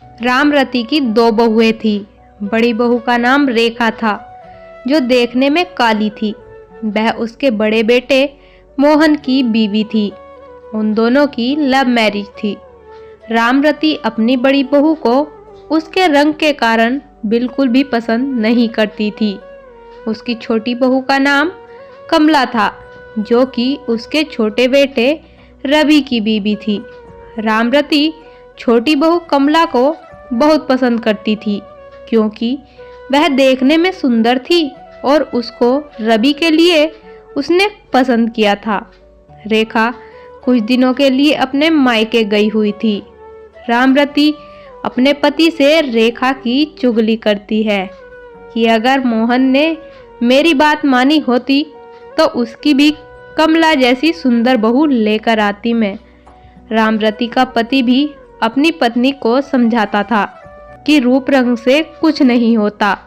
रामरती की दो बहुएं थी। बड़ी बहू का नाम रेखा था, जो देखने में काली थी। वह उसके बड़े बेटे मोहन की बीवी थी। उन दोनों की लव मैरिज थी। रामरती अपनी बड़ी बहू को उसके रंग के कारण बिल्कुल भी पसंद नहीं करती थी। उसकी छोटी बहू का नाम कमला था, जो कि उसके छोटे बेटे रवि की बीवी थी। रामरती छोटी बहू कमला को बहुत पसंद करती थी, क्योंकि वह देखने में सुंदर थी और उसको रवि के लिए उसने पसंद किया था। रेखा कुछ दिनों के लिए अपने मायके गई हुई थी। रामरती अपने पति से रेखा की चुगली करती है कि अगर मोहन ने मेरी बात मानी होती तो उसकी भी कमला जैसी सुंदर बहू लेकर आती मैं। रामरती का पति भी अपनी पत्नी को समझाता था कि रूप रंग से कुछ नहीं होता,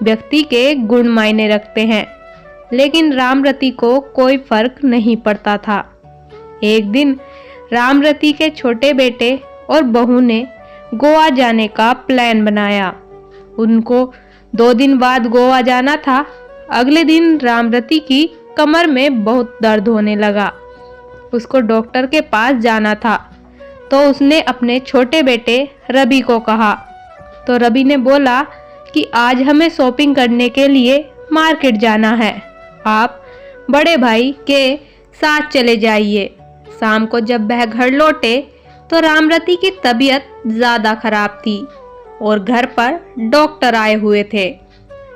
व्यक्ति के गुण मायने रखते हैं। लेकिन रामरती को कोई फर्क नहीं पड़ता था। एक दिन रामरती के छोटे बेटे और बहू ने गोवा जाने का प्लान बनाया। उनको 2 दिन बाद गोवा जाना था। अगले दिन रामरती की कमर में बहुत दर्द होने लगा। उसको डॉक्टर के पास जाना था, तो उसने अपने छोटे बेटे रवि को कहा। तो रवि ने बोला कि आज हमें शॉपिंग करने के लिए मार्केट जाना है, आप बड़े भाई के साथ चले जाइए। शाम को जब वह घर लौटे तो रामरती की तबीयत ज़्यादा खराब थी और घर पर डॉक्टर आए हुए थे।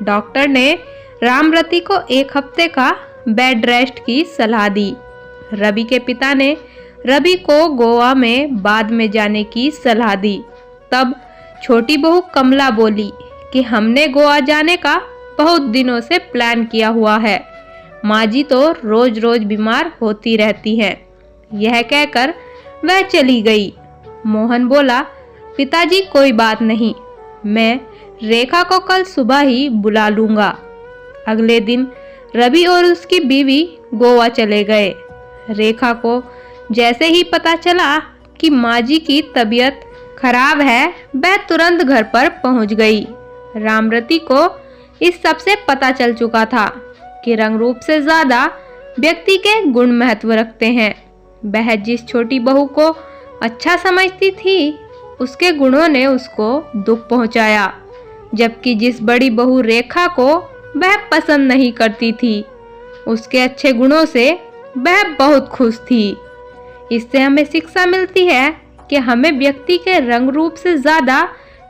डॉक्टर ने रामरती को 1 हफ्ते का बेड रेस्ट की सलाह दी। रवि के पिता ने रवि को गोवा में बाद में जाने की सलाह दी। तब छोटी बहू कमला बोली कि हमने गोवा जाने का बहुत दिनों से प्लान किया हुआ है, माँ जी तो रोज रोज बीमार होती रहती हैं। यह कहकर वह चली गई। मोहन बोला, पिताजी कोई बात नहीं, मैं रेखा को कल सुबह ही बुला लूँगा। अगले दिन रवि और उसकी बीवी गोवा चले गए। रेखा को जैसे ही पता चला कि माँ जी की तबीयत खराब है, वह तुरंत घर पर पहुंच गई। रामरती को इस सब से पता चल चुका था कि रंग रूप से ज़्यादा व्यक्ति के गुण महत्व रखते हैं। वह जिस छोटी बहू को अच्छा समझती थी, उसके गुणों ने उसको दुख पहुंचाया, जबकि जिस बड़ी बहू रेखा को वह पसंद नहीं करती थी, उसके अच्छे गुणों से वह बहुत खुश थी। इससे हमें शिक्षा मिलती है कि हमें व्यक्ति के रंग रूप से ज़्यादा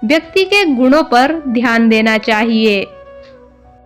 व्यक्ति के गुणों पर ध्यान देना चाहिए।